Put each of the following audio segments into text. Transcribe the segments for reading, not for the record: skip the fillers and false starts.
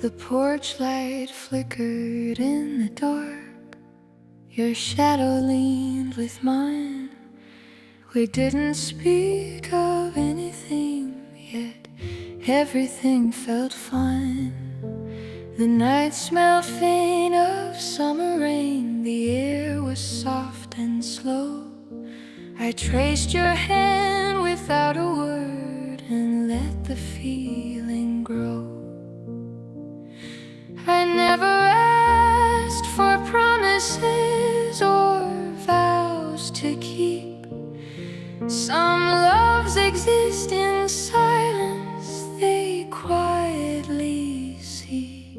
The porch light flickered in the dark. Your shadow leaned with mine. We didn't speak of anything, yet everything felt fine. The night smelled faint of summer rain. The air was soft and slow. I traced your hand without a word and let the feeling grow. I never asked for promises or vows to keep. Some loves exist in silence, they quietly seep.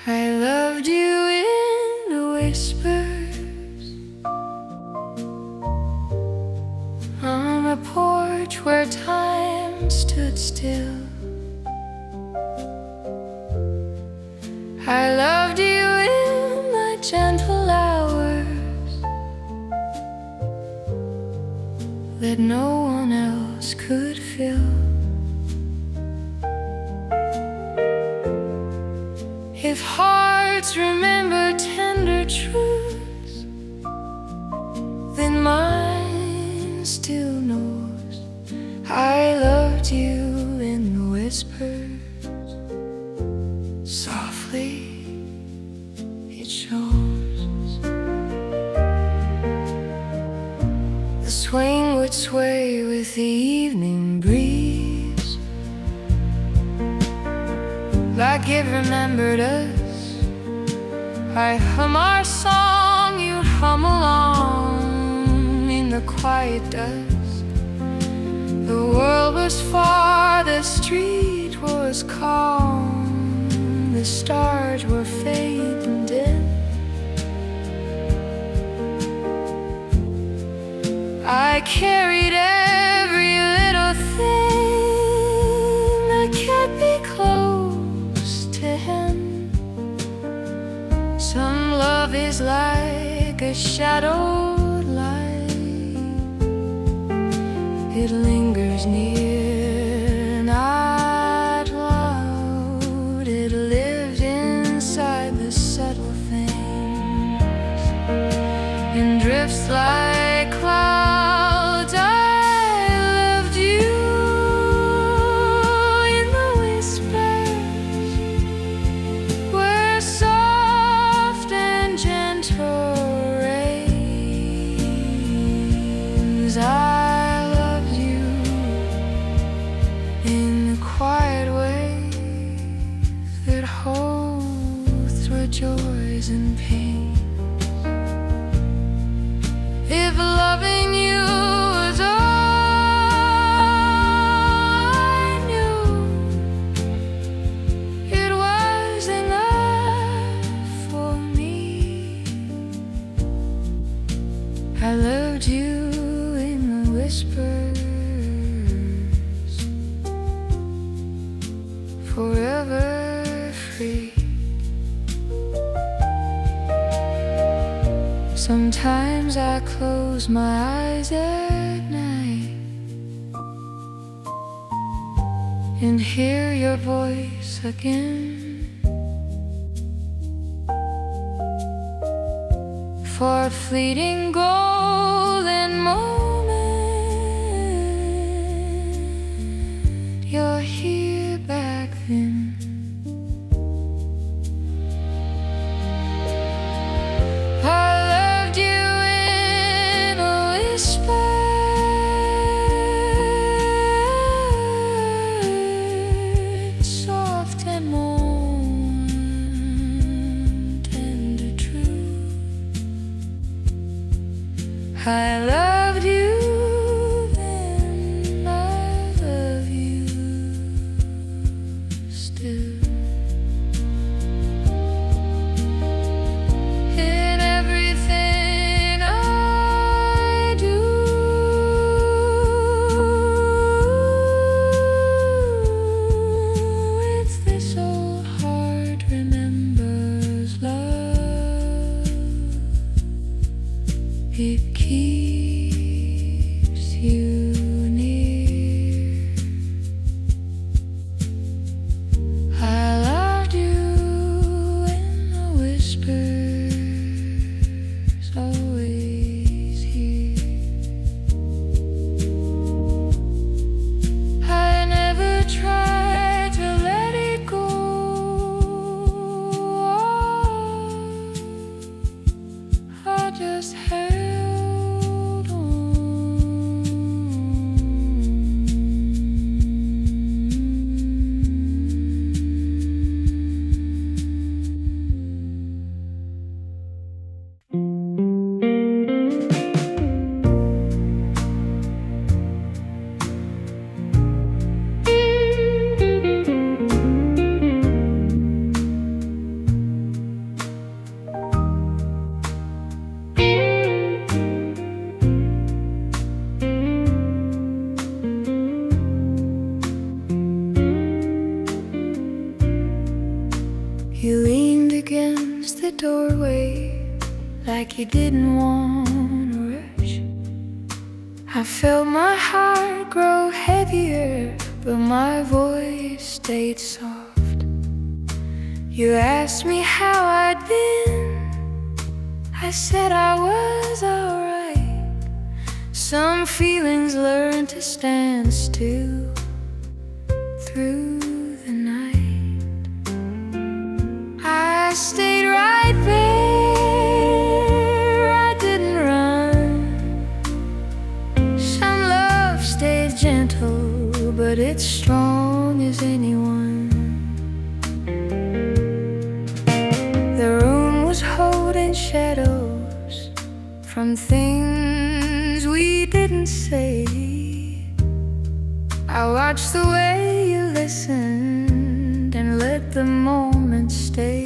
I loved you in the whispers, on the porch where time stood still. I loved you in my gentle hours that no one else could fill. If hearts remember tender truths, then mine still knows I loved you in the whispers. Softly it shows. The swing would sway with the evening breeze, like it remembered us. I hum our song, you'd hum along in the quiet dusk. The world was far, the street was calm, the stars were faint and dim. I carried every little thing that kept me close to him. Some love is like a shadowed light. It lingers near, not loud. It lives inside the subtle things and drifts like clouds. I loved you in the whispers, where soft and gentle rains. I loved you in the quiet ways that hold through joys and pain. If loving you was all I knew, it was enough for me. I loved you in the whispers, forever free. Sometimes I close my eyes at night and hear your voice again. For a fleeting golden moment, you're here back then. Soft and warm, tender truth. I loved you then, I love you still. In everything I do, it's this old heart remembers love. It keeps You leaned against the doorway like you didn't want to rush. I felt my heart grow heavier, but my voice stayed soft. You asked me how I'd been. I said I was alright. Some feelings learn to stand still through the night. I stayed right there, I didn't run. Some love stayed gentle, but it's strong as anyone. The room was holding shadows from things we didn't say. I watched the way you listened and let the moment stay.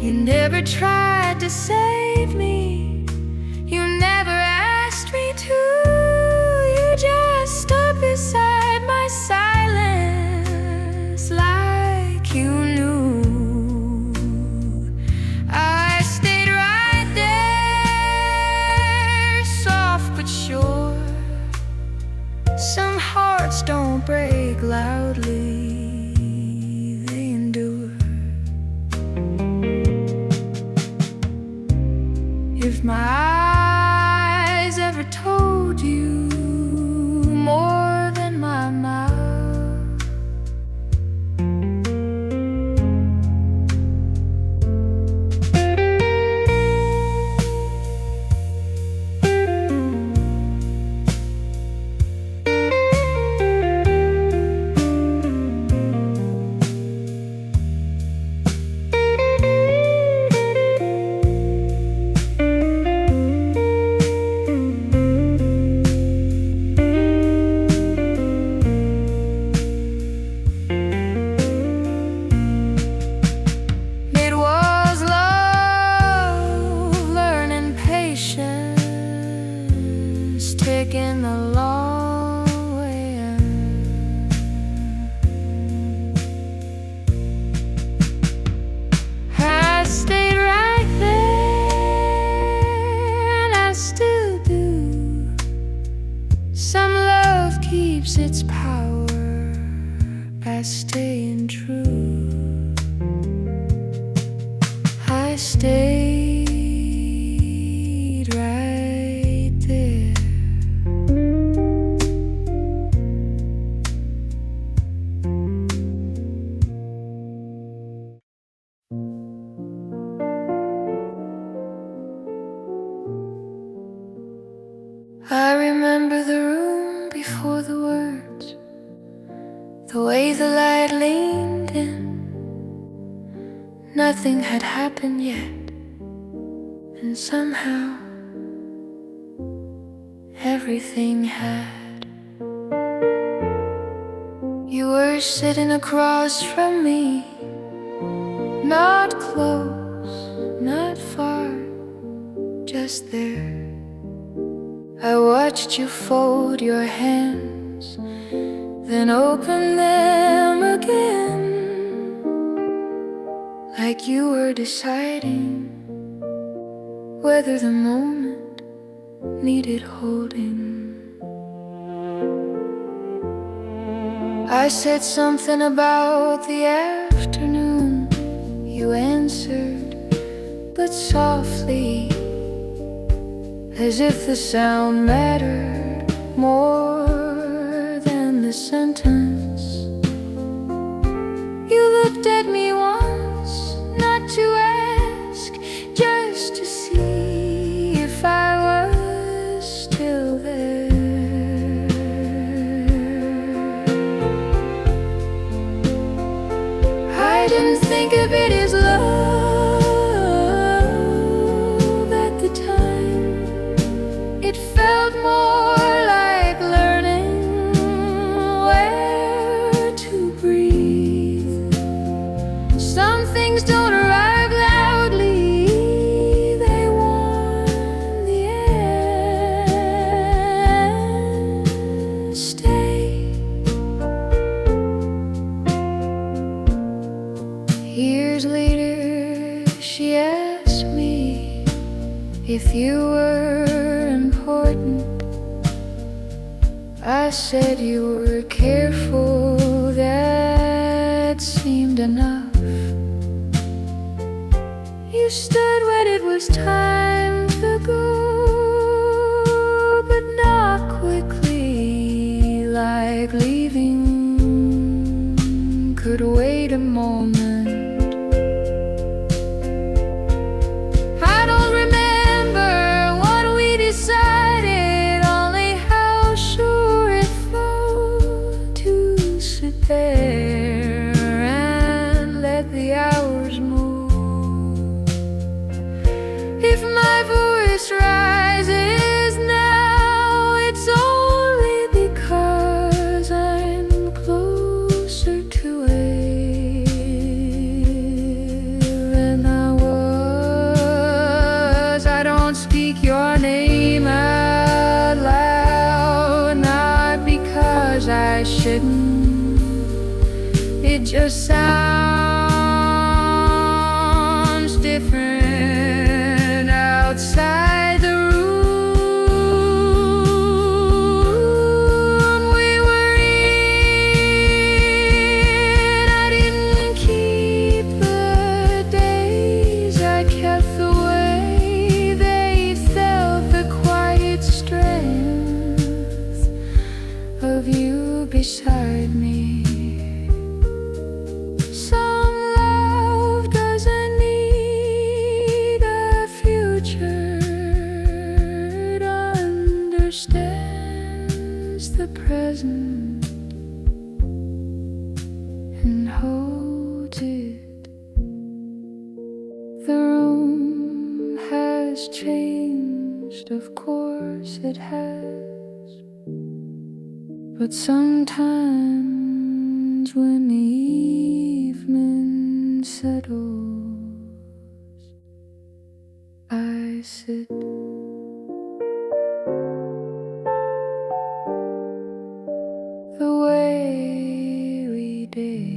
You never tried to save me, you never asked me to. You just stood beside my silence like you knew. I stayed right there, soft but sure. Some hearts don't break loudly, they endure. If my eyes ever told you more than my mouth, taking the long way in. I stayed right there, and I still do. Some love keeps its power by staying true. I stayed right there. I remember the room before the words, the way the light leaned in. Nothing had happened yet, and somehow everything had. You were sitting across from me, not close, not far, just there. I watched you fold your hands, then open them again, like you were deciding whether the moment needed holding. I said something about the afternoon. You answered, but softly, as if the sound mattered more than the sentence. You looked at me once, not to ask, just to see if I was still there. I didn't think of it as love at the time. It felt more like learning where to breathe. Some things don't arrive loudly, they warm the air. Stay. years later, she asked me if you were important. I said you were careful, that seemed enough. You stood when it was time to go, but not quickly, like leaving could wait a moment. I don't remember what we decided, only how sure it felt to sit there and let the hours move. If my voice rises now, it's only because I'm closer to it than I was. I don't speak your name out loud, not because I shouldn't. It just sounds different outside the room we were in. I didn't keep the days, I kept the way they felt, the quiet strength of you beside me. Some love doesn't need a future, it understands the present and holds it. The room has changed, of course it has, but sometimes when the evening settles, I sit the way we did.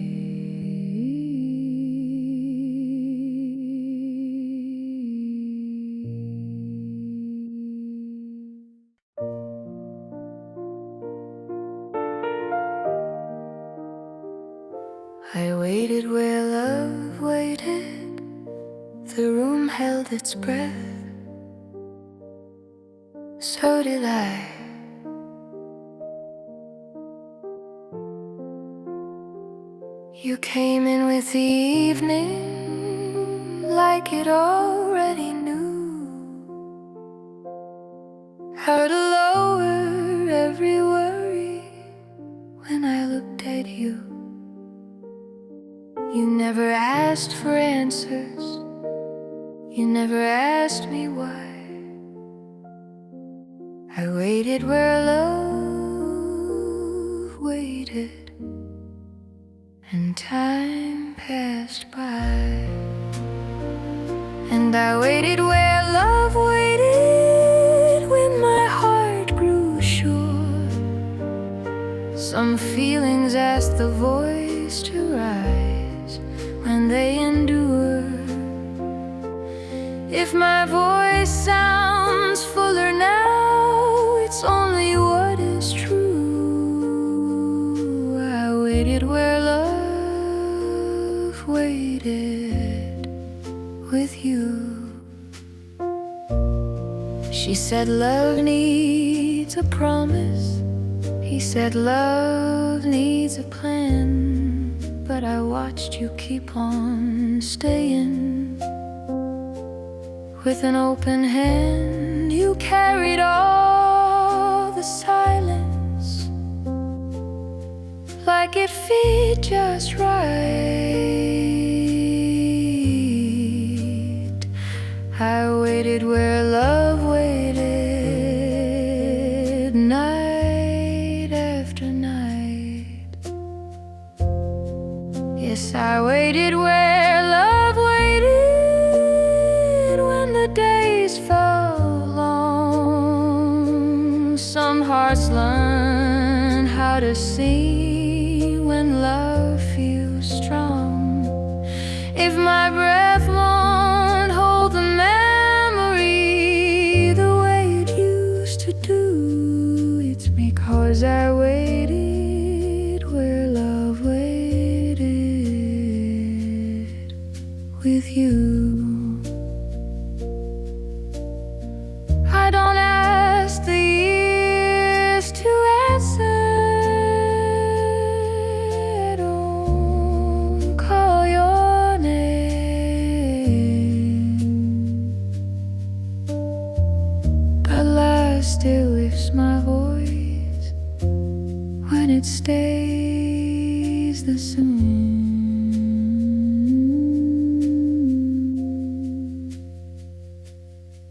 I waited where love waited, the room held its breath. So did I. You came in with the evening like it already knew how to lower every worry. When I looked at you, you never asked for answers, you never asked me why. I waited where love waited, and time passed by. And I waited where love waited, when my heart grew sure. Some feelings asked the voice to rise when they endure. If my voice sounds fuller now, it's only what is true. I waited where love waited with you. She said love needs a promise, he said love needs a plan, but I watched you keep on staying. With an open hand, you carried all the silence, like it fit just right. I waited where love waited, night after night. Yes, I waited where love waited, when the days felt long. Some hearts learn how to see when love feels strong. If my with you. I don't ask the years to answer. I don't call your name, but life still lifts my voice when it stays the same.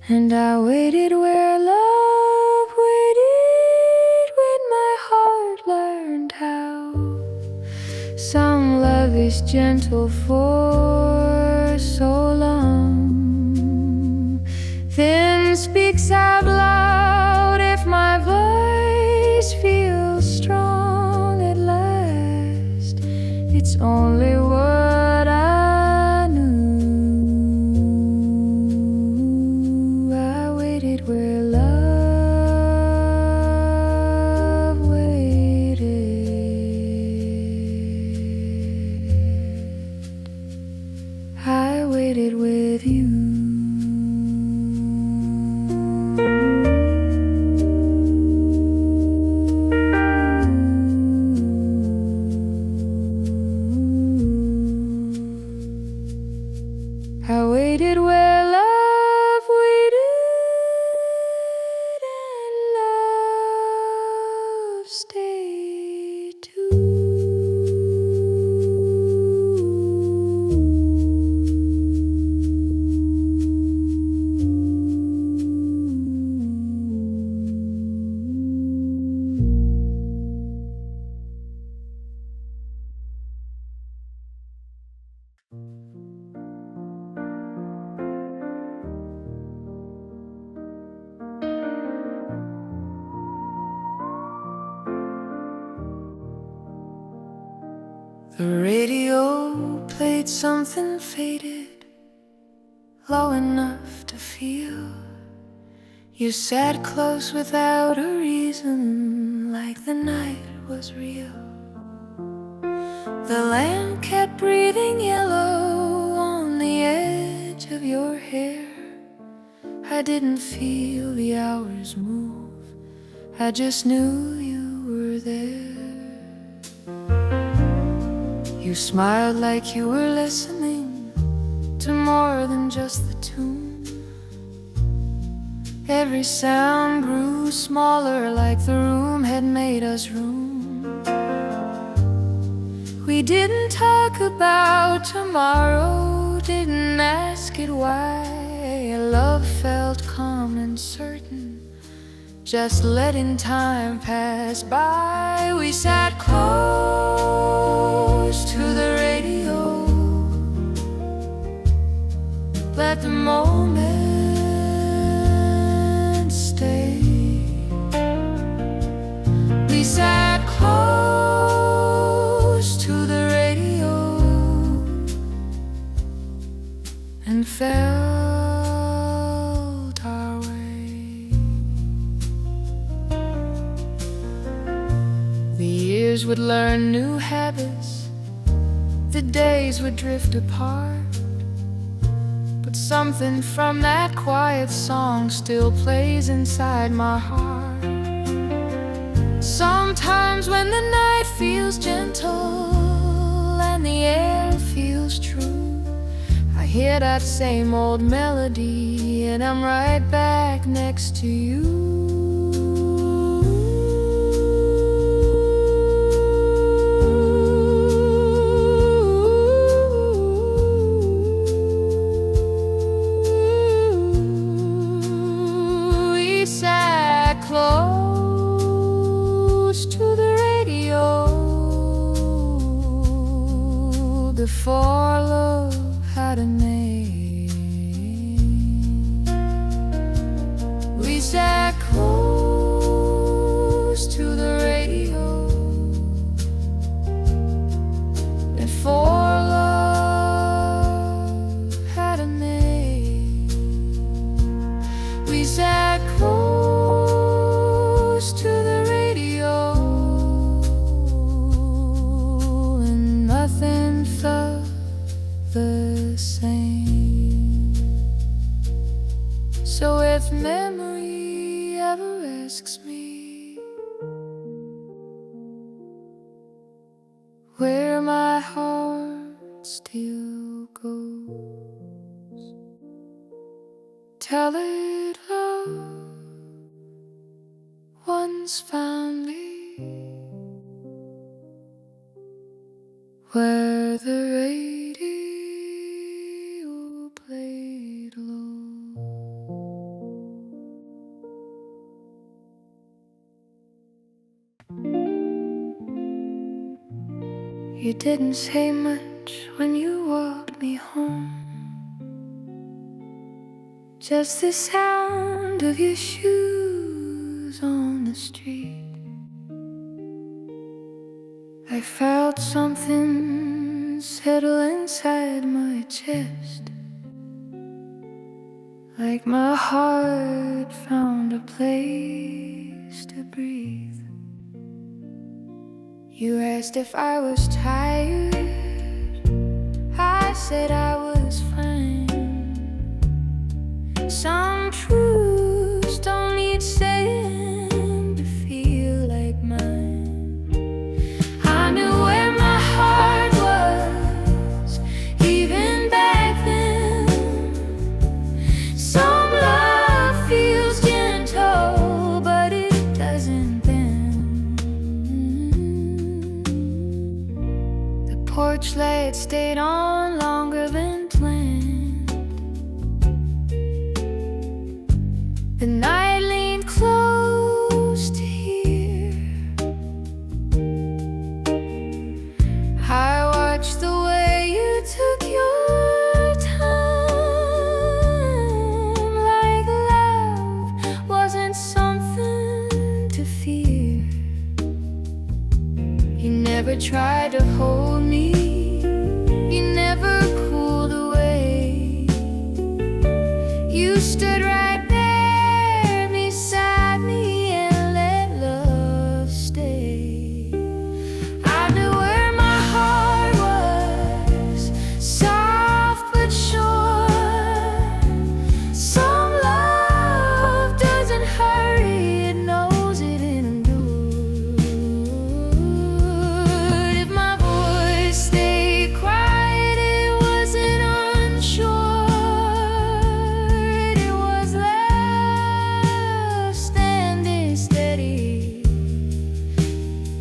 And I waited where love waited when my heart learned how. Some love is gentle for so long, then speaks out loud if my voice feels strong at last. It's only what I knew. I waited where love waited. I waited with you. I waited where love waited, and love stayed too. The radio played something faded, low enough to feel. You sat close without a reason, like the night was real. The lamp kept breathing yellow on the edge of your hair. I didn't feel the hours move, I just knew you were there. You smiled like you were listening to more than just the tune. Every sound grew smaller, like the room had made us room. We didn't talk about tomorrow, didn't ask it why. Love felt calm and certain, just letting time pass by. We sat close to the radio, let the moment stay. We sat close to the radio and felt our way. The years would learn new habits, the days would drift apart, but something from that quiet song still plays inside my heart. Sometimes when the night feels gentle and the air feels true, I hear that same old melody and I'm right back next to you. Close to the radio before love had a name. We sat close to the radio before love had a name. We sat close to the radio and nothing felt the same. if memory ever asks me where my heart still goes, tell it love once found me where the radio played low. You didn't say much when you walked me home, just the sound of your shoes on the street. I felt something settle inside my chest, like my heart found a place to breathe. You asked if I was tired, I said I was fine. Some truths don't need saying to feel like mine. I knew where my heart was, even back then. Some love feels gentle, but it doesn't bend. The porch light stayed on longer than planned. The night leaned close to hear. I watched the way you took your time, like love wasn't something to fear. You never tried to hold me, you never pulled away. You stood right there beside me and let love stay. I knew where my heart was, soft but sure. Some love doesn't hurry, it knows it endured. If my voice stayed quiet, it wasn't unsure. It was love standing steady,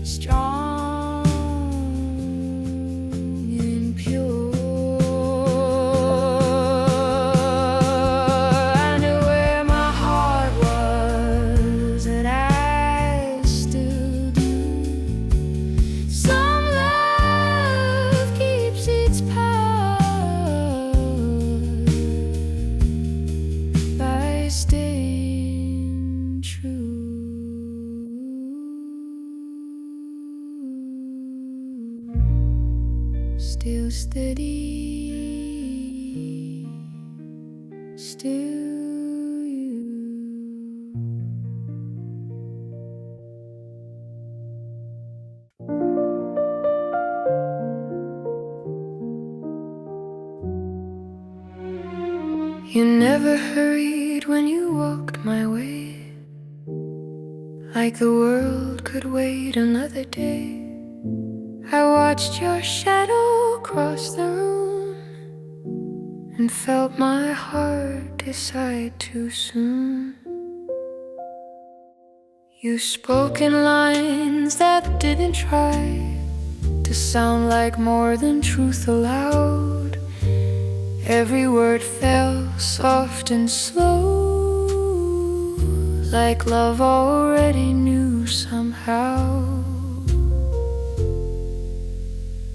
strong and pure. I knew where my heart was, and I still do. Some love keeps its power by staying true. Still steady, still you. You never hurried when you walked my way, like the world could wait another day. I watched your shadow cross the room and felt my heart decide too soon. You spoke in lines that didn't try to sound like more than truth aloud. Every word fell soft and slow, like love already knew somehow.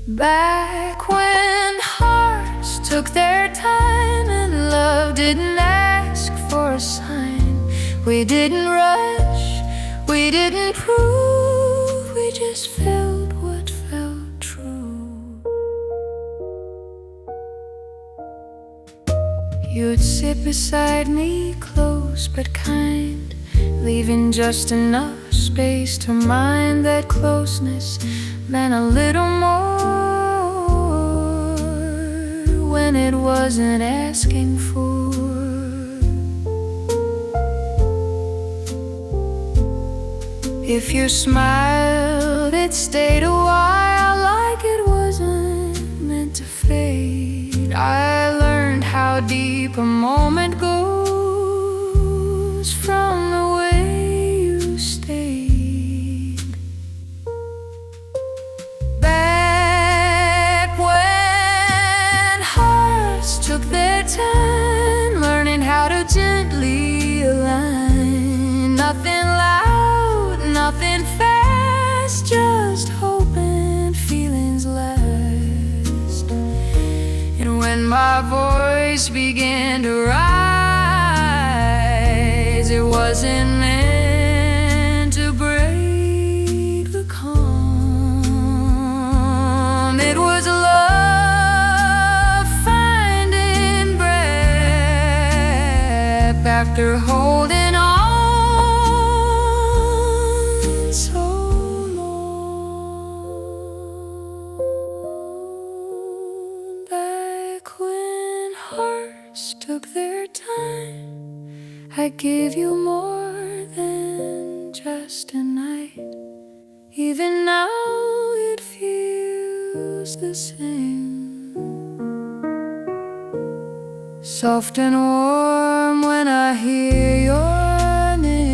Back when hearts took their time and love didn't ask for a sign, we didn't rush, we didn't prove, we just felt what felt true. You'd sit beside me, close but kind, leaving just enough space to mind that closeness meant a little more when it wasn't asking for. If you smiled, it stayed a while, like it wasn't meant to fade. I learned how deep a moment goes from the way you stayed. Back when hearts took their time, learning how to gently align. Nothing loud, nothing fast, just hope and feelings last. And when my voice began to rise, it wasn't meant to break the calm. It was love finding breath after holding on so long. Back when hearts took their time, I gave you more than just a night. Even now it feels the same, soft and warm when I hear your name.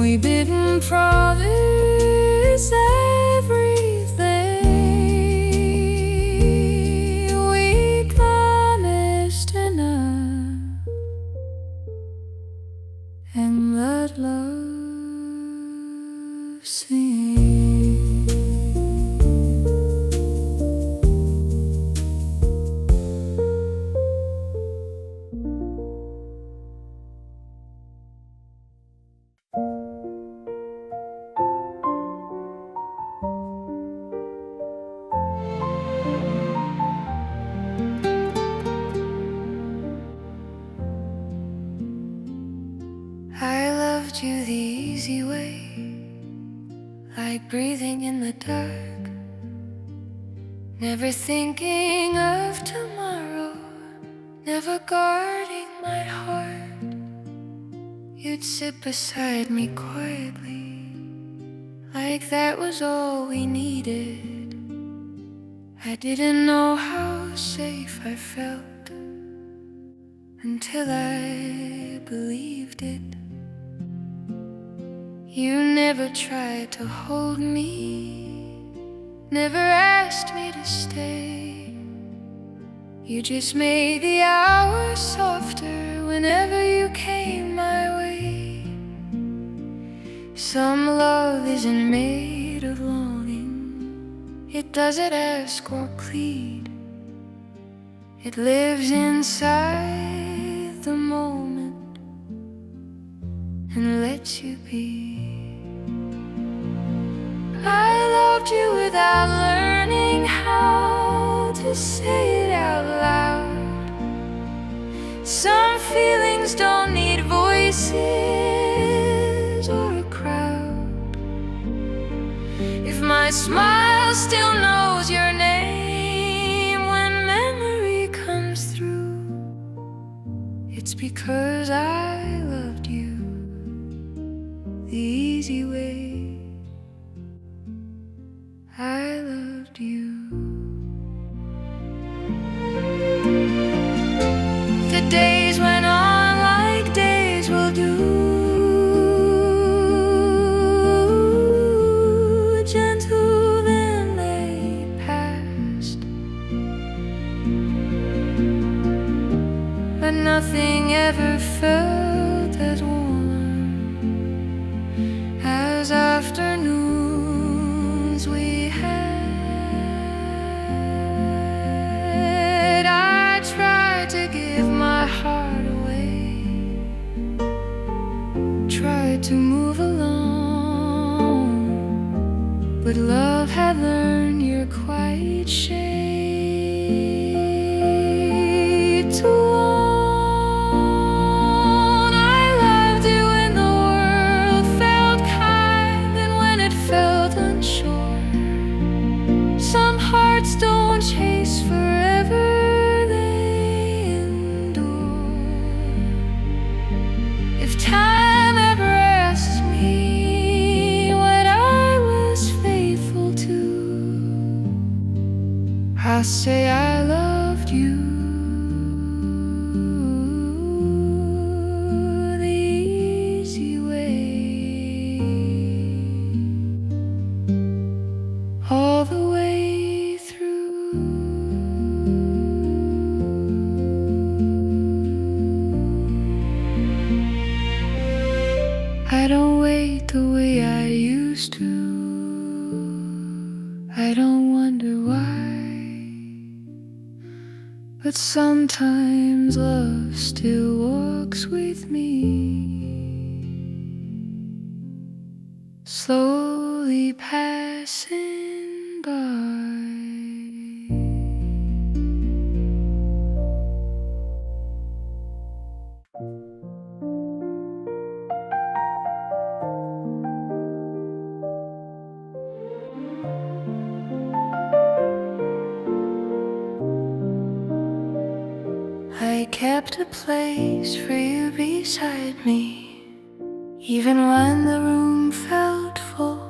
We didn't promise everything, we promised enough, and let love sing. I loved you the easy way, like breathing in the dark, never thinking of tomorrow, never guarding my heart. You'd sit beside me quietly, like that was all we needed. I didn't know how safe I felt until I believed it. You never tried to hold me, never asked me to stay. You just made the hours softer whenever you came my way. Some love isn't made of longing, it doesn't ask or plead. It lives inside the moment and lets you be. I loved you without learning how to say it out loud. Some feelings don't need voices or a crowd. If my smile still knows your name when memory comes through, it's because I loved you the easy way. I loved you. The days went on like days will do, gentle then they passed, but nothing ever felt as warm as afternoons we had. I tried to give my heart away, tried to move along, but love had learned your quiet shade to own. I loved you when the world felt kind and when it felt unsure. Some hearts don't chase forever, they endure. If I say I loved you the easy way, all the way through. I don't wait the way I used to. I don't wonder why, but sometimes love still walks with me, slowly passing by. I kept a place for you beside me, even when the room felt full.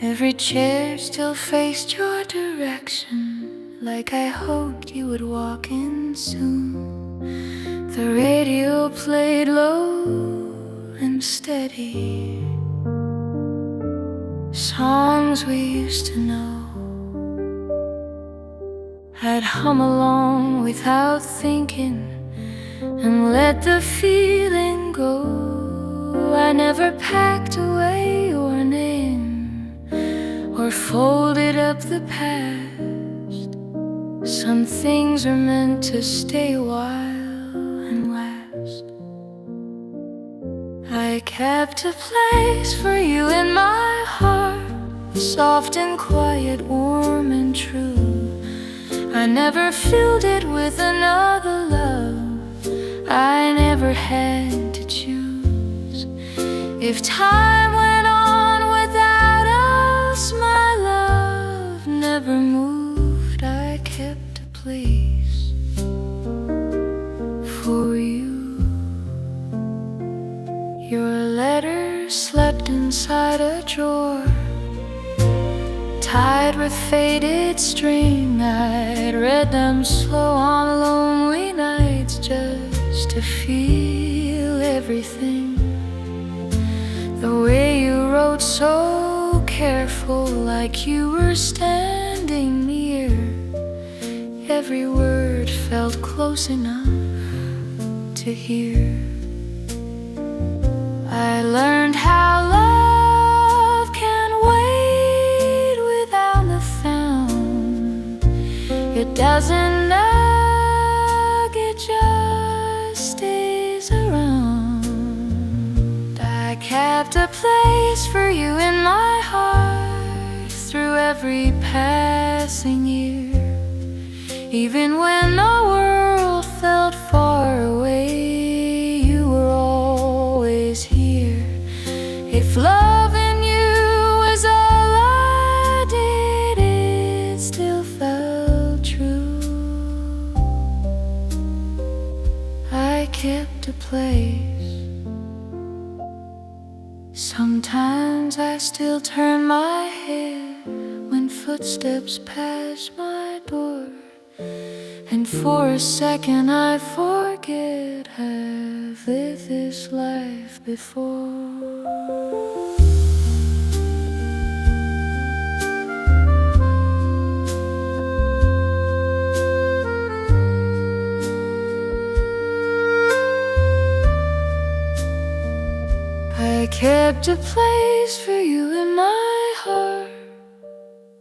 Every chair still faced your direction, like I hoped you would walk in soon. The radio played low and steady, songs we used to know. I'd hum along without thinking and let the feeling go. I never packed away your name or folded up the past. Some things are meant to stay a while and last. I kept a place for you in my heart, soft and quiet, warm and true. I never filled it with another love. I never had to choose. If time went on without us, my love never moved. I kept a place for you. Your letters slept inside a drawer, tied with faded string. I'd read them slow on lonely nights just to feel everything. The way you wrote so careful, like you were standing near. Every word felt close enough to hear. I learned how love can wait without a sound. It doesn't nag, it just stays around. I kept a place for you in my heart through every passing year. Even when the world felt far away, you were always here. If loving you was all I did, it still felt true. I kept a place. Sometimes I still turn my head when footsteps pass my door, and for a second I forget I've lived this life before. I kept a place for you in my heart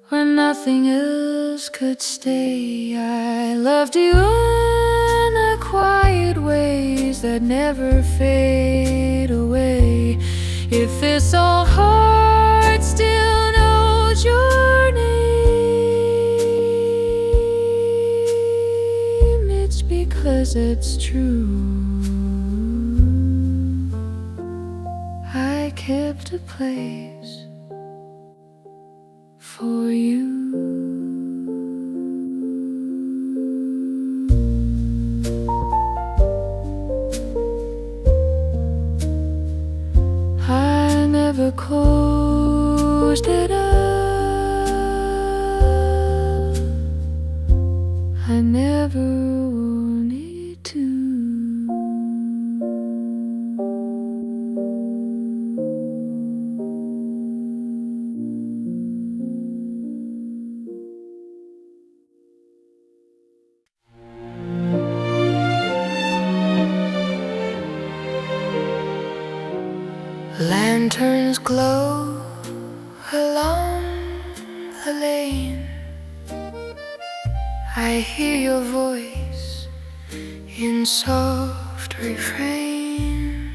where nothing else could stay. I loved you in the quiet ways that never fade away. If this old heart still knows your name, it's because it's true. I kept a place for you. I never closed it up. Lanterns glow along the lane. I hear your voice in soft refrain.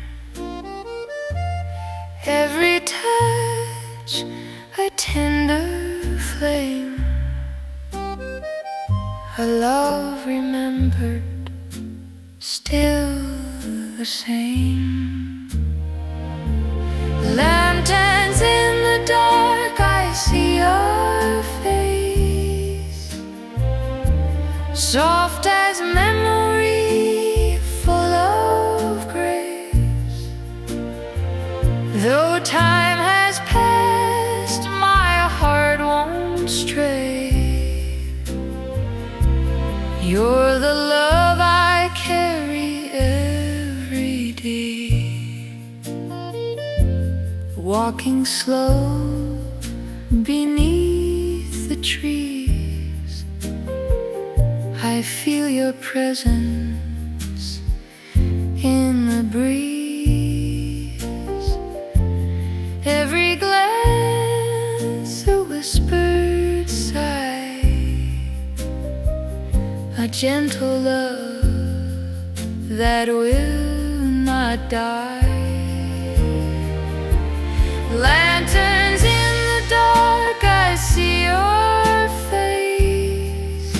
Every touch a tender flame, a love remembered, still the same. Lanterns in the dark, I see your face, soft as memory, full of grace. Though time has passed, my heart won't stray. You're the love I carry every day. Walking slow beneath the trees, I feel your presence in the breeze. Every glance a whispered sigh, a gentle love that will not die. Lanterns in the dark, I see your face,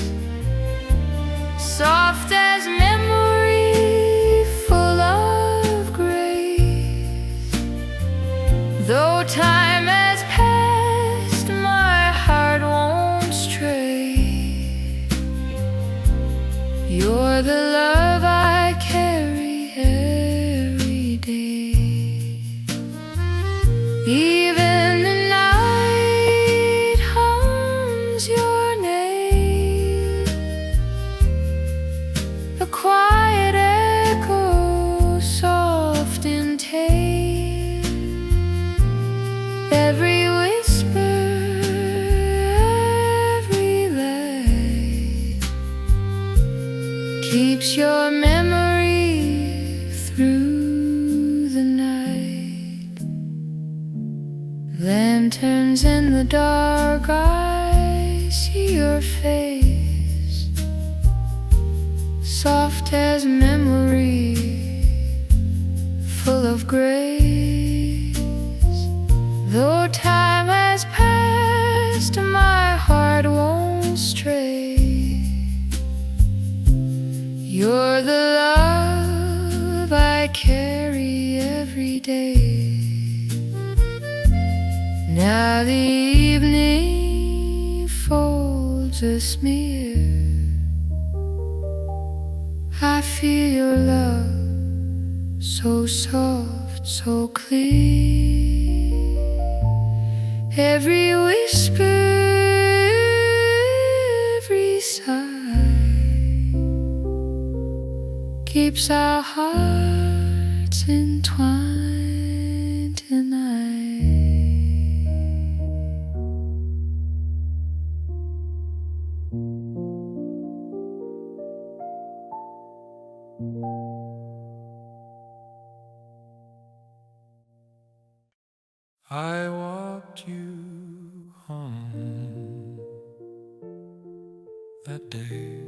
soft as memory, full of grace. Though time has passed, my heart won't stray. You're the love I carry every day. Even the night hums your name, a quiet echo, soft and tame. Every whisper, every light keeps your memory through the night. Lanterns in the dark, I see your face, soft as memory, full of grace. Though time has passed, my heart won't stray. You're the love I carry every day. Now the evening folds a smear, I feel your love so soft, so clear. Every whisper, every sigh keeps our hearts entwined tonight. I walked you home that day.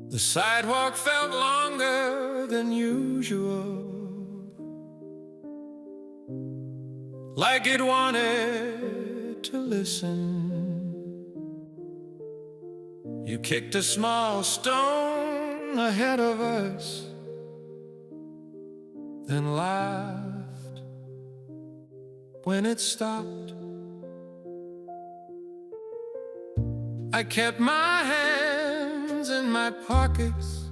The sidewalk felt longer than usual, like it wanted to listen. You kicked a small stone ahead of us, then laughed when it stopped. I kept my hands in my pockets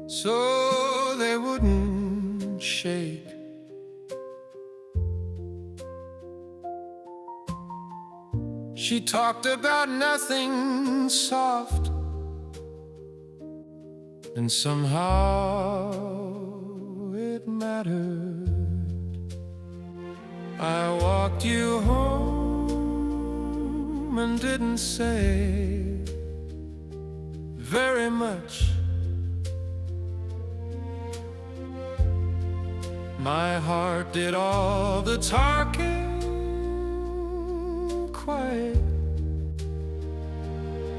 so they wouldn't shake. She talked about nothing soft, and somehow it mattered. I walked you home and didn't say very much. My heart did all the talking, quiet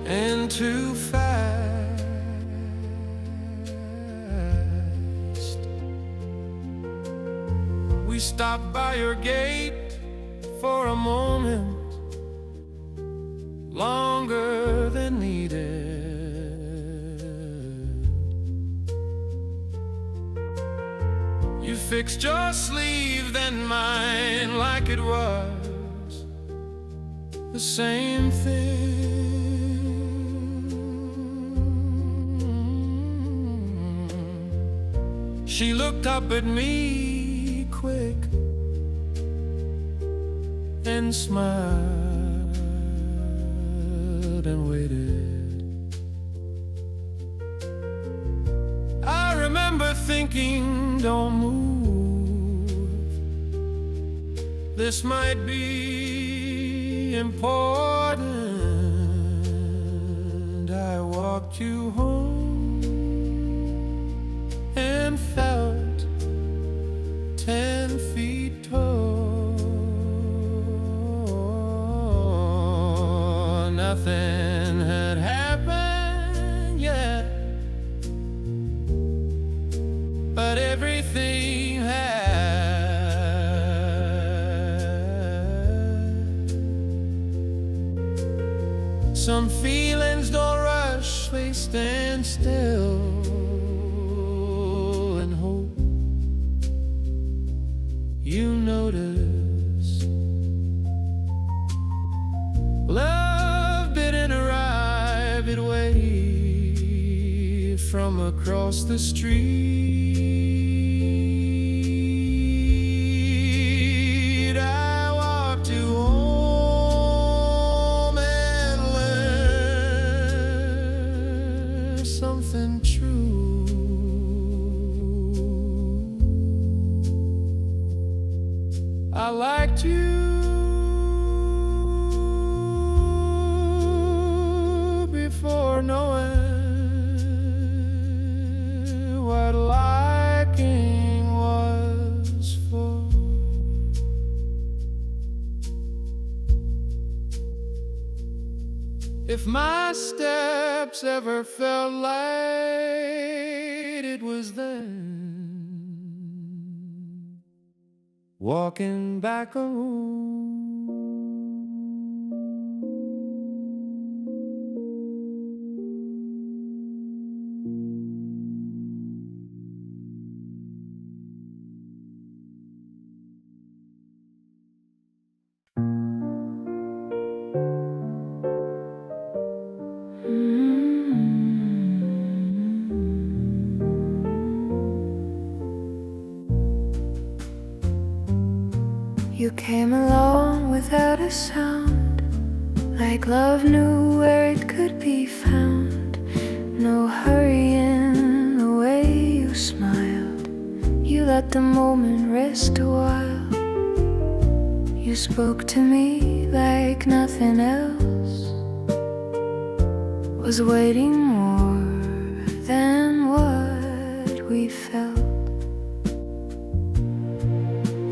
and too fast. We stopped by your gate for a moment, longer than needed. You fixed your sleeve, then mine, like it was the same thing. She looked up at me quick and smiled and waited. I remember thinking, don't move, this might be important. I walked you home and felt 10 feet tall. Nothing had happened yet, but everything had. Some feelings don't rush, they stand still and hope you notice. Love didn't arrive, it waved from across the street. I walked you home and learned something true. I liked you before knowing what liking was for. If my steps ever felt light, it was then, walking back home. You came along without a sound, like love knew where it could be found. No hurry in the way you smiled. You let the moment rest a while. You spoke to me like nothing else was waiting more than what we felt.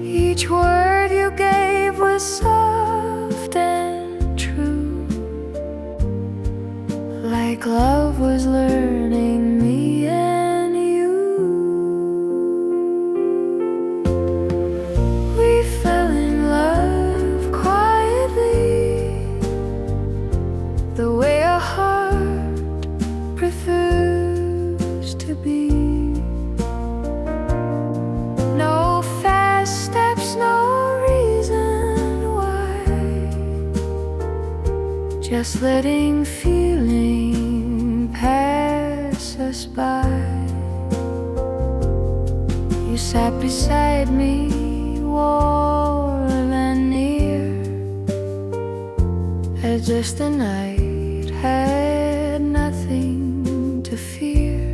Each word you gave was soft and true, like love was learning me and you. We fell in love quietly, the way a heart prefers to be. No fast steps, no reason why, just letting feeling pass us by. You sat beside me, warm and near, as if the night had nothing to fear.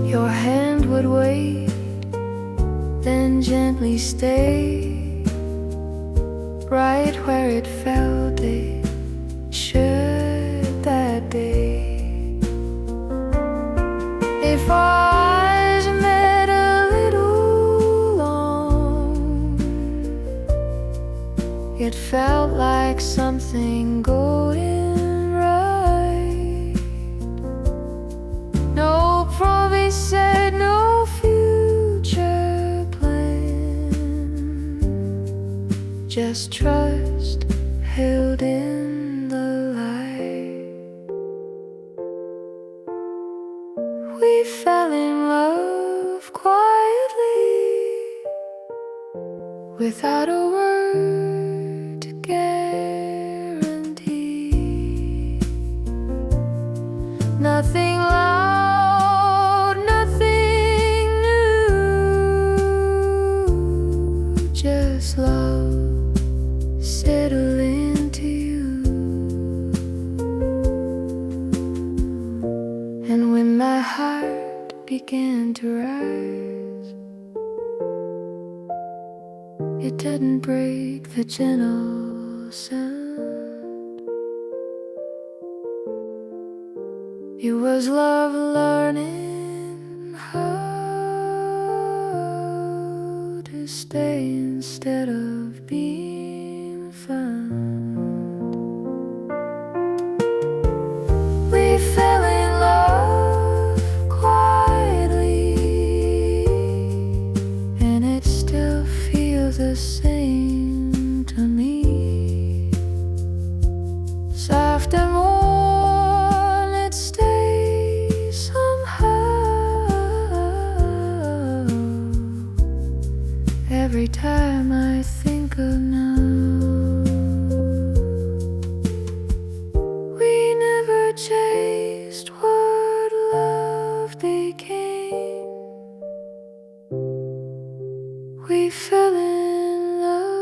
Your hand would wait, then gently stay, right where it felt it should that day. If our eyes met a It felt like something going right. No promise said, no future plan, just trust held in the light. We fell in love quietly, without a word to guarantee. Nothing loud, nothing new, just love settle into you. And when my heart began to rise, it didn't break the gentle sound. It was love learning how to stay instead of being found. We fell in love quietly, and it still feels the same to me. Soft and warm, it stays somehow. Every time I think of now, we never chased what love became. We fell in love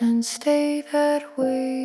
and stay that way.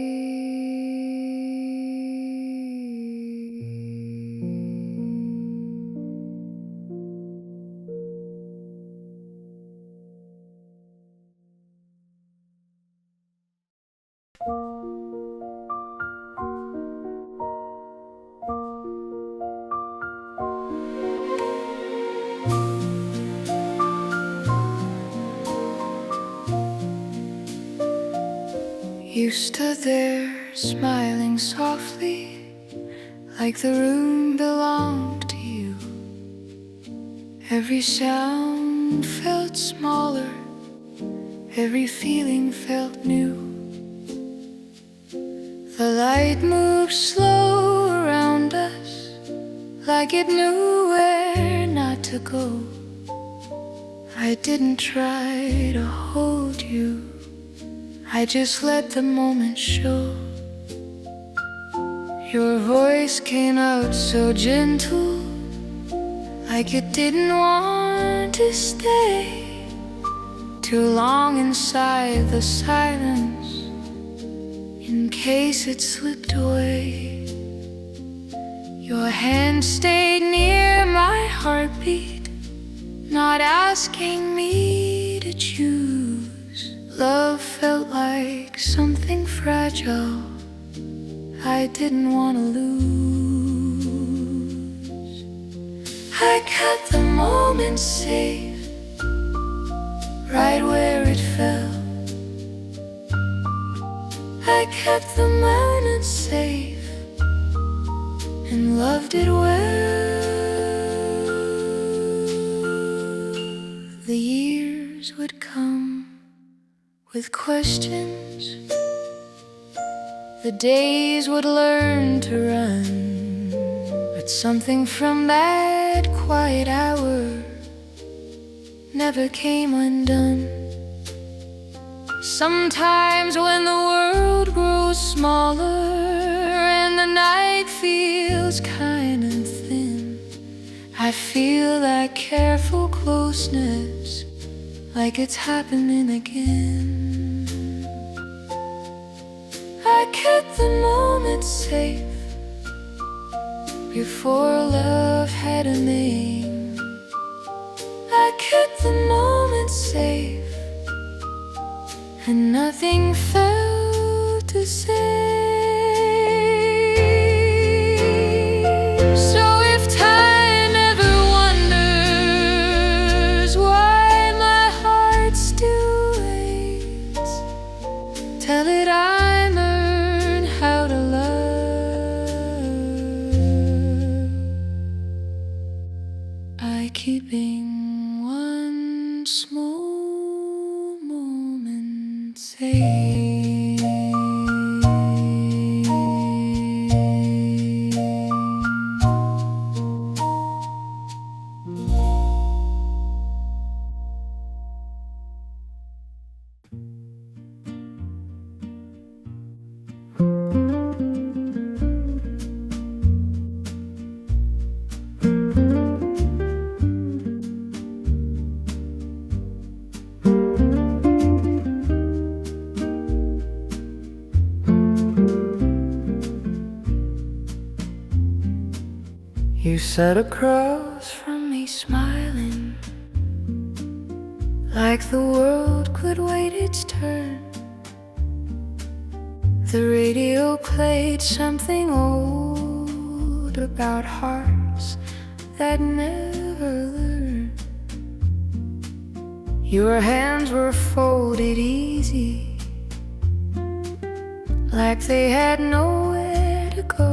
You stood there smiling softly, like the room belonged to you. Every sound felt smaller, every feeling felt new. The light moved slow around us, like it knew where not to go. I didn't try to hold you, I just let the moment show. Your voice came out so gentle, like it didn't want to stay too long inside the silence, in case it slipped away. Your hand stayed near my heartbeat, not asking me to choose. Love felt like something fragile I didn't want to lose. I kept the moment safe, right where it fell. I kept the moment safe and loved it well. The years would come with questions, the days would learn to run, but something from that quiet hour never came undone. Sometimes when the world grows smaller and the night feels kind of thin, I feel that careful closeness, like it's happening again. I kept the moment safe before love had a name. I kept the moment safe and nothing felt the same. So if time ever wonders keeping one small moment safe. You sat across from me smiling, like the world could wait its turn. The radio played something old about hearts that never learn. Your hands were folded easy, like they had nowhere to go.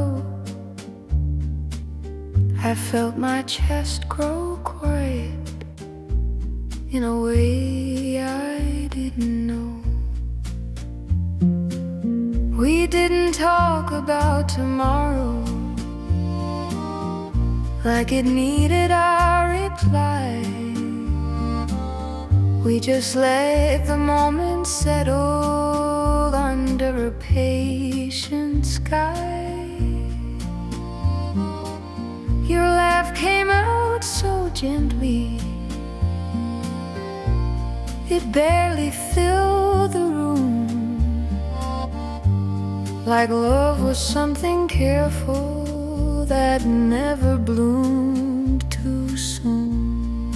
I felt my chest grow quiet in a way I didn't know. We didn't talk about tomorrow like it needed our reply. We just let the moment settle under a patient sky. Your laugh came out so gently, it barely filled the room, like love was something careful that never bloomed too soon.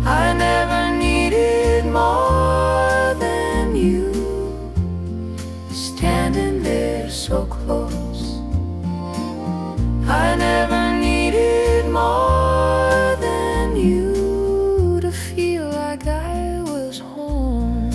I never needed more than you, standing there so close. I never needed more than you to feel like I was home.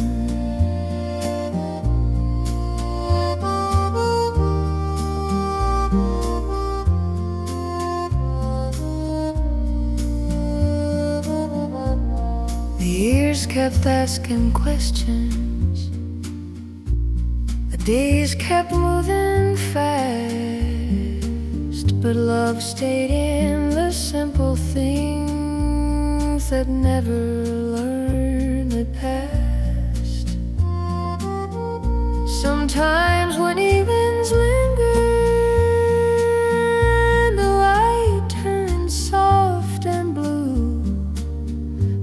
The years kept asking questions, the days kept moving fast, but love stayed in the simple things that never learned the past. Sometimes when evenings linger and the light turns soft and blue,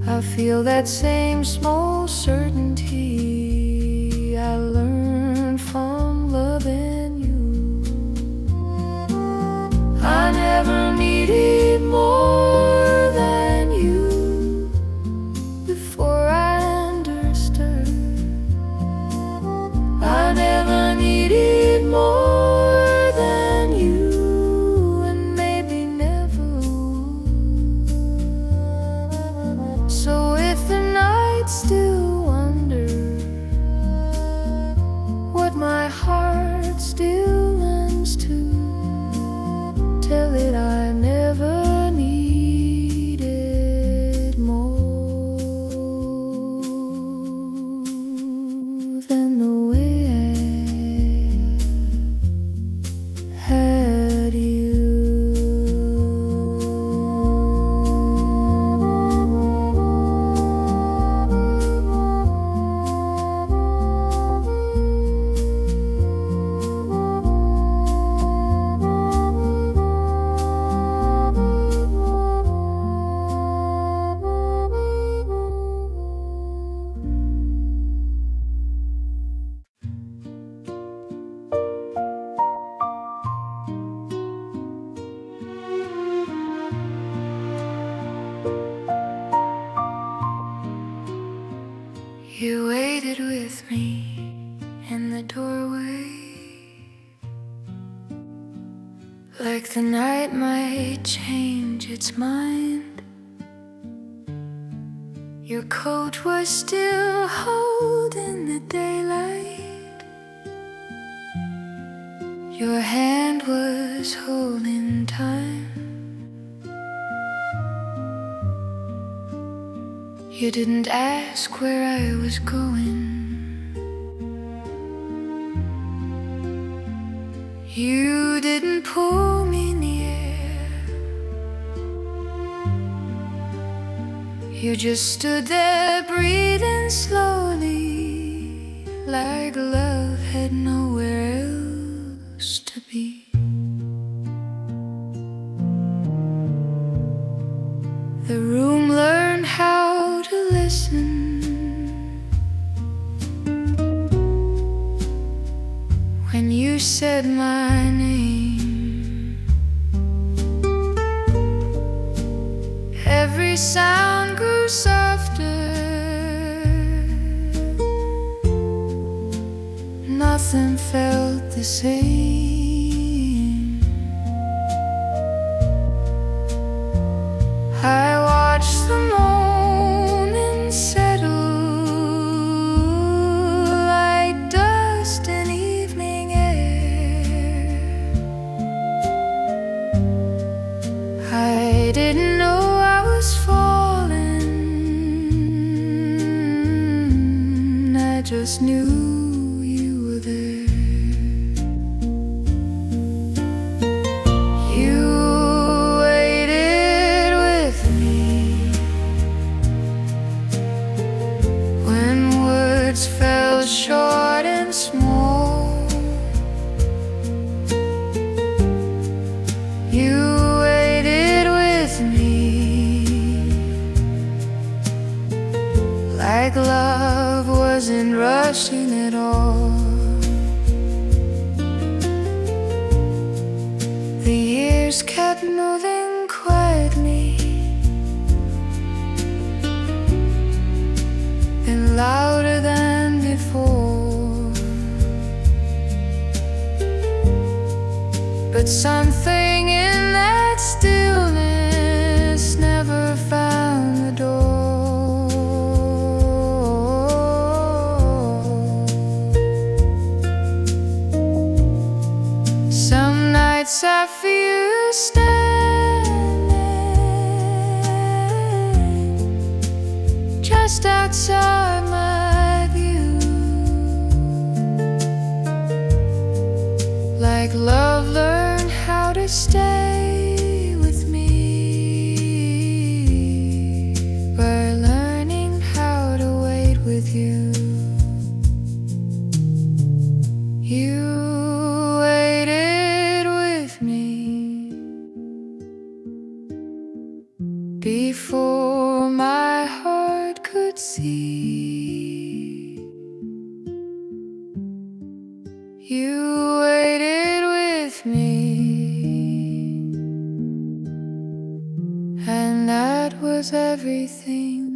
I feel that same small certainty I learned from loving you. I never needed more than you before I understood. I never needed more than you, and maybe never would. So if the night still wonders what my heart still learns to, tell it I never needed more than the way I had you. You waited with me in the doorway, like the night might change its mind. Your coat was still holding the daylight, your hand was holding time. You didn't ask where I was going. You didn't pull me near. You just stood there breathing slowly, like love had nowhere else to be. The room learned how to listen when you said my name. Every sound grew softer. Nothing felt the same. I watched the morning settle like dust in evening air. I didn't know I was falling. I just knew you were there. You waited with me when words fell short and small. You waited with me like love wasn't rushing at all. The years kept moving quietly, then louder than before. But something in that stillness never found the door. Some nights I feel standing just outside my view, like love learned how to stay with me by learning how to wait with you. You waited with me before my heart could see. You waited with me, and that was everything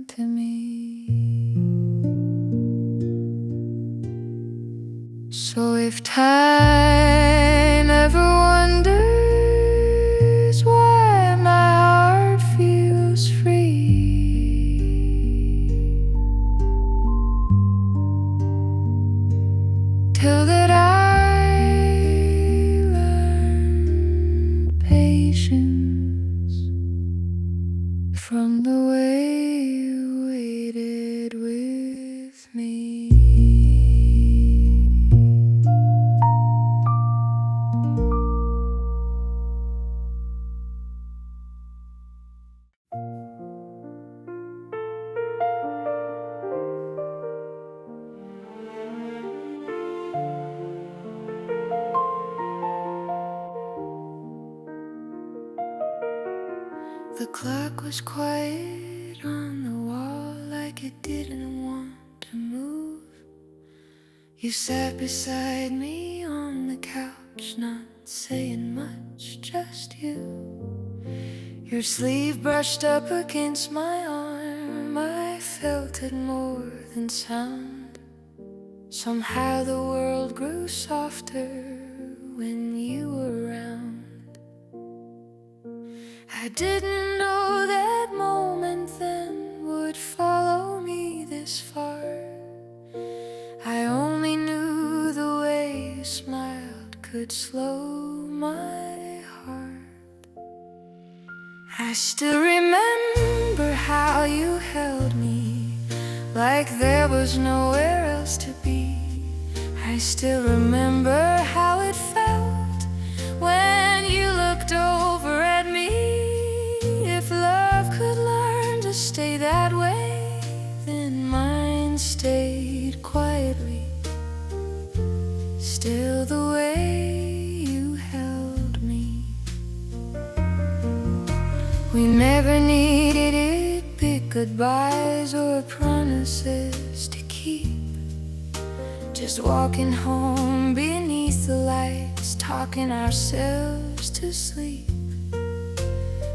to me. So if time ever wonders why my heart feels free, till that I learn patience from the way you waited with me. The clock was quiet on the wall, like it didn't want to move. You sat beside me on the couch, not saying much, just you. Your sleeve brushed up against my arm. I felt it more than sound. Somehow the world grew softer when you were around. I didn't know that moment then would follow me this far. I only knew the way you smiled could slow my heart. I still remember how you held me like there was nowhere else to be. I still remember how it felt when you looked over at me. If love could learn to stay that way, then mine stayed quietly, still the way you held me. We never needed it, big goodbyes or promises to keep. Just walking home beneath the lights, talking ourselves to sleep.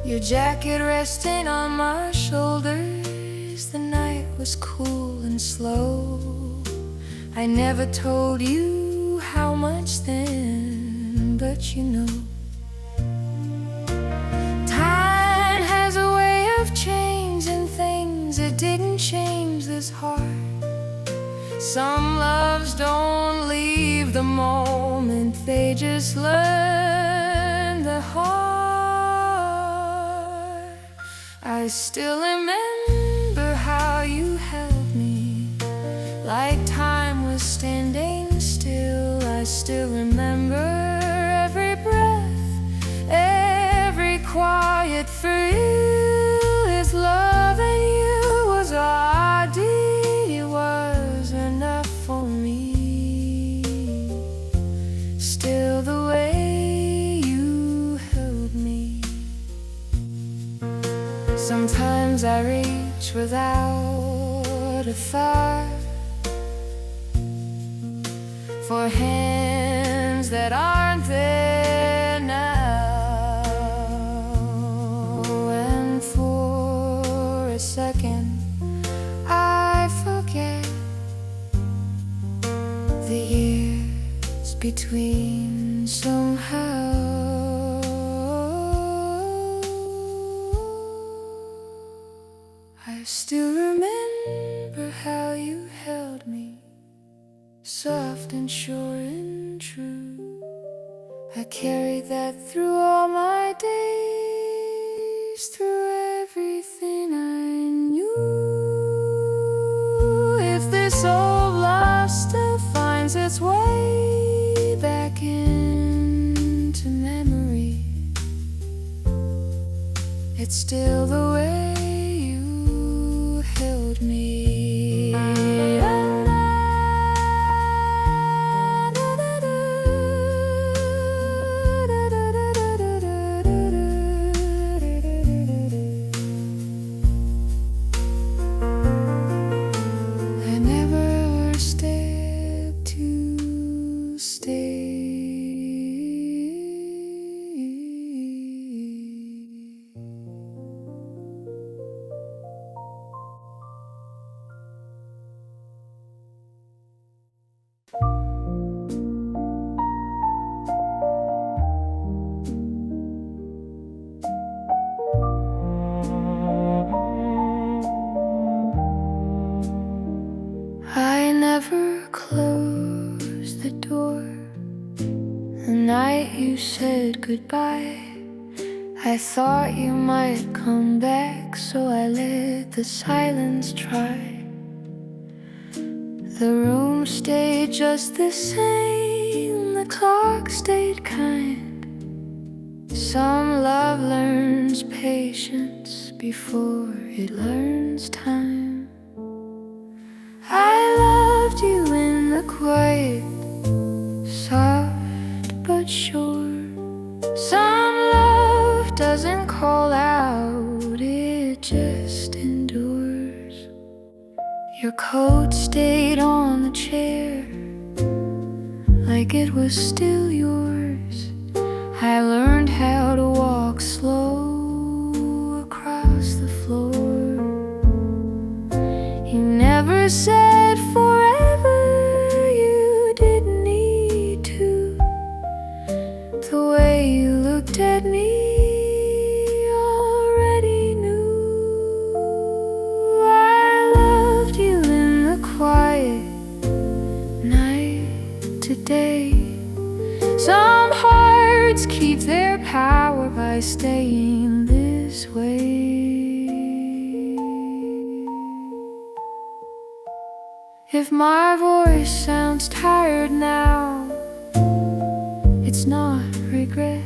Your jacket resting on my shoulders, the night was cool and slow. I never told you how much then, but you know. Time has a way of changing things, it didn't change this heart. Some loves don't leave the moment, they just learn the heart. I still remember how you held me like time was standing still. I still remember every breath, every quiet thrill. His love and you was all I did, it was enough for me. Still the way you held me. Sometimes I reach without a thought for hands that aren't there now, and for a second I forget the years between somehow. I still remember how you held me, soft and sure and true. I carried that through all my days, through everything I knew. If this old love still finds its way back into memory, it's still the way you held me. I never closed the door the night you said goodbye. I thought you might come back, so I let the silence try. The room stayed just the same, the clock stayed kind. Some love learns patience before it learns time. I loved you in the quiet, soft but sure. Some love doesn't call out, it just endures. Your coat stayed on the chair like it was still yours. I learned how to walk slow across the floor. You never said forever, you didn't need to. The way you looked at me already knew. I loved you in the quiet, night to day. Some hearts keep their power by staying this way. If my voice sounds tired now, it's not regret,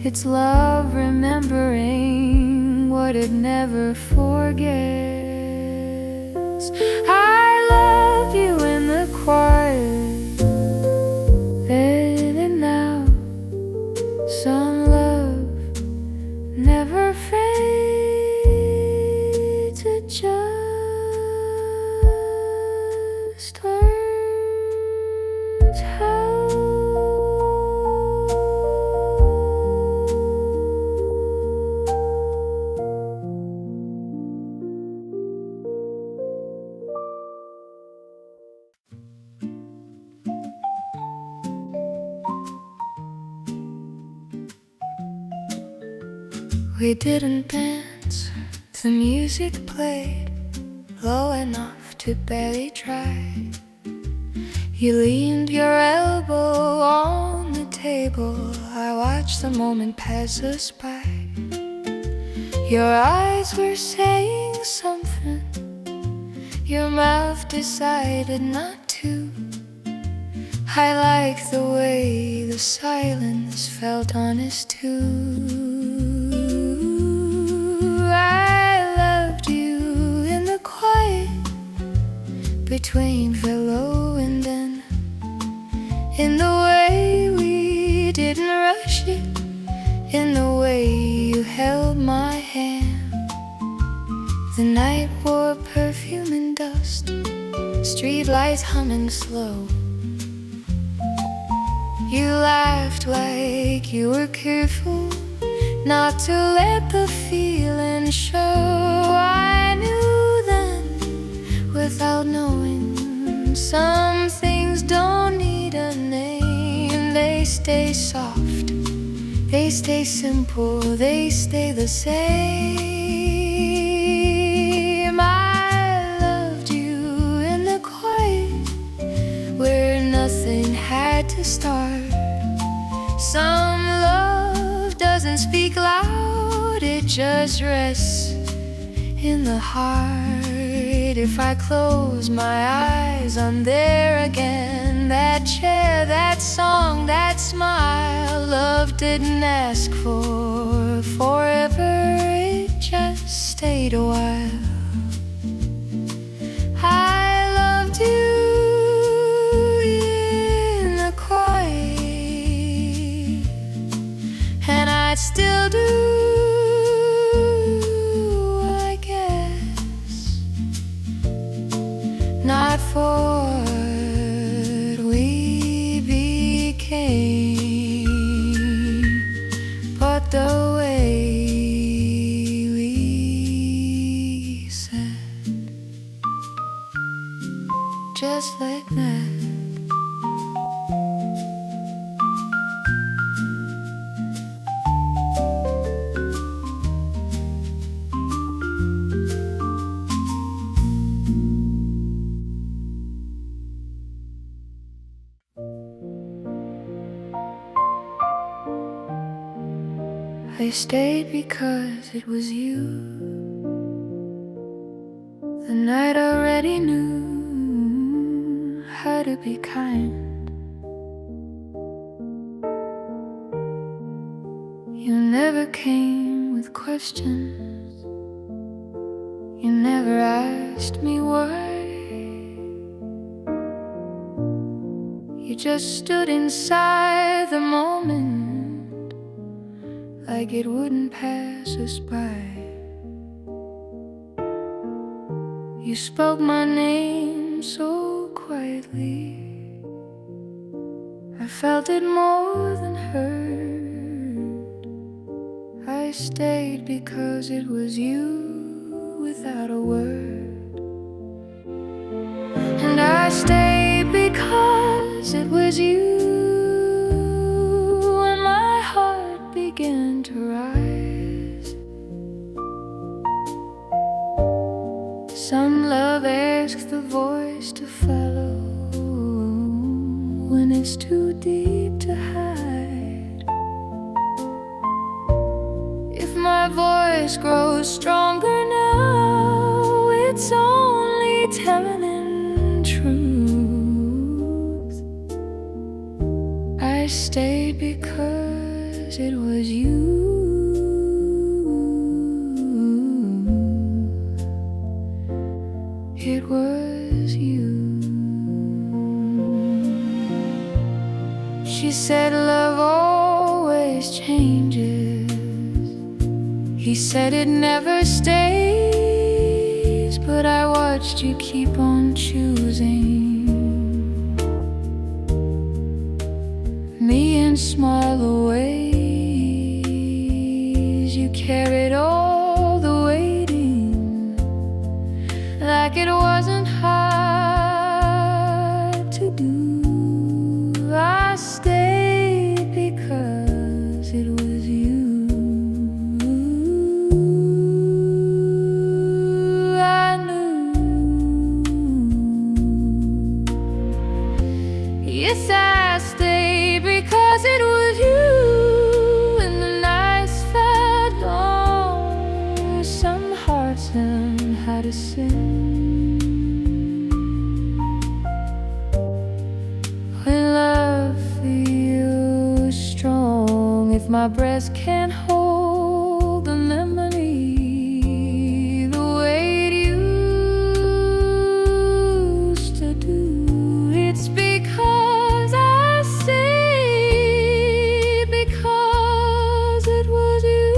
it's love remembering what it never forgets. I love you in the quiet, then and now. Some love never fades, it just learns how. We didn't dance, the music played low enough to barely try. You leaned your elbow on the table, I watched the moment pass us by. Your eyes were saying something, your mouth decided not to. I like the way the silence felt honest too. I loved you in the quiet, between hello and then, in the way we didn't rush it, in the way you held my hand. The night wore perfume and dust, street lights humming slow. You laughed like you were careful not to let the feeling show. I knew then, without knowing, some things don't need a name. They stay soft, they stay simple, they stay the same. I loved you in the quiet, where nothing had to start. Some love doesn't speak loud, it just rests in the heart. If I close my eyes, I'm there again. That chair, that song, that smile, love didn't ask for forever, it just stayed a while. I loved you in the quiet, and I still do, I guess. Not for what we became, but the way we said, just like that. I stayed because it was you. The night already knew how to be kind. You never came with questions, you never asked me why. You just stood inside the moment, like it wouldn't pass us by. You spoke my name so quietly, I felt it more than heard. I stayed because it was you, without a word. And I stayed because it was you, and my heart began to rise. Some love asks the voice to follow when it's too deep to hide. If my voice grows stronger now, it's only telling He said it never stays, but I watched you keep on choosing me in smaller ways. You carried all the waiting like it wasn't hard to do. I stayed because it was you. I knew. Yes, I stayed because it was you. And the nights felt long. Some hearts learn how to sing when love feels strong. If my breast can't hold the memory the way it used to do, it's because I stayed because it was you.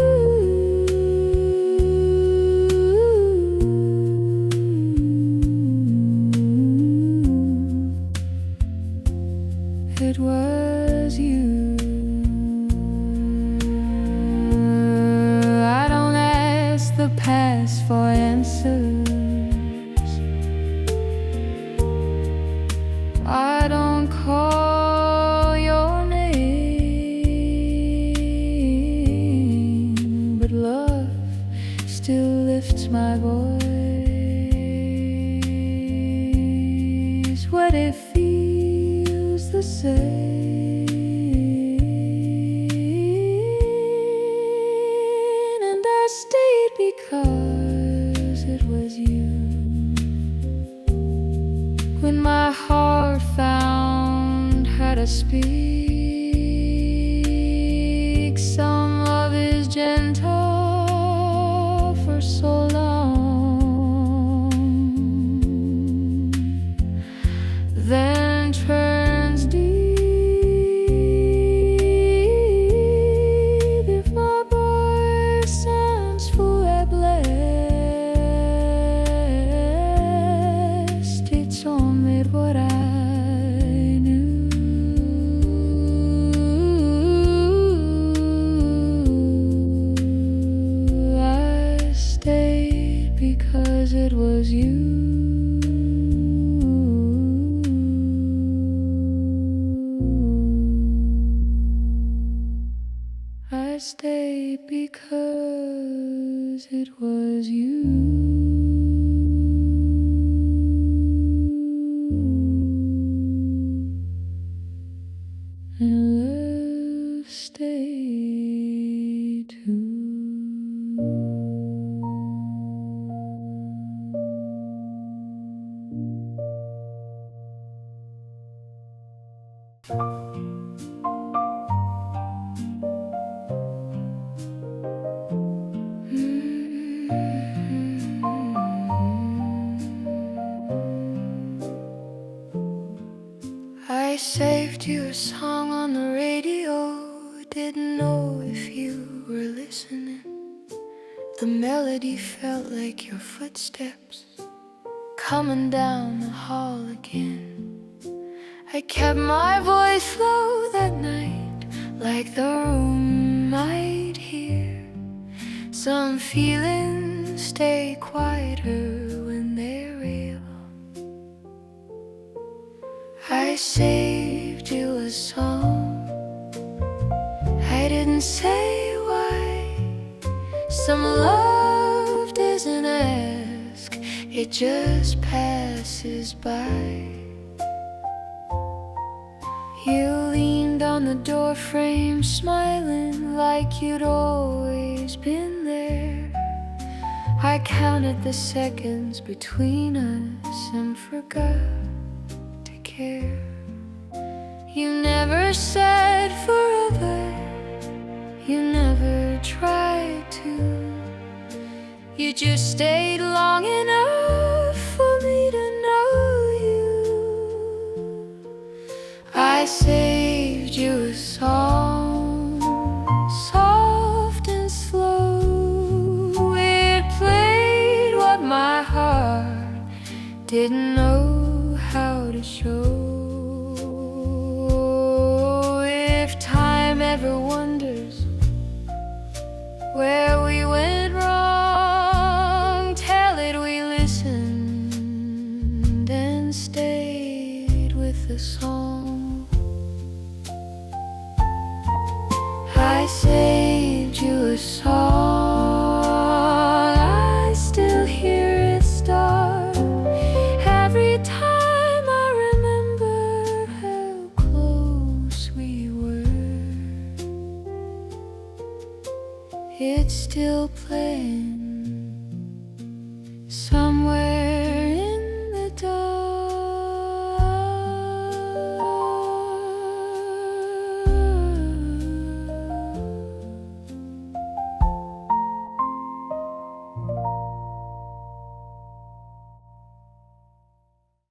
It was you. I don't ask the past for answers. I don't call your name, but love still lifts my voice when it feels the same. And I stayed because it was you. When my heart found how to speak, some love is gentle for so long, then turns deep. If my voice sounds full and blessed, it's only what I knew. I stayed because it was you. I stayed because it was you. And love stayed too. I saved you a song on the radio, didn't know if you were listening. The melody felt like your footsteps coming down the hall again. I kept my voice low that night, like the room might hear. Some feelings stay quieter when they're real. I saved you a song, I didn't say why. Some love doesn't ask, it just passes by. You leaned on the doorframe, smiling like you'd always been there. I counted the seconds between us and forgot to care. You never said forever, you never tried to. You just stayed long enough for me to know you. I saved you a song, soft and slow, didn't know how to show. If time ever wonders where we went wrong, tell it we listened and stayed with the song. I saved you a song, I still hear it start every time I remember how close we were. It's still playing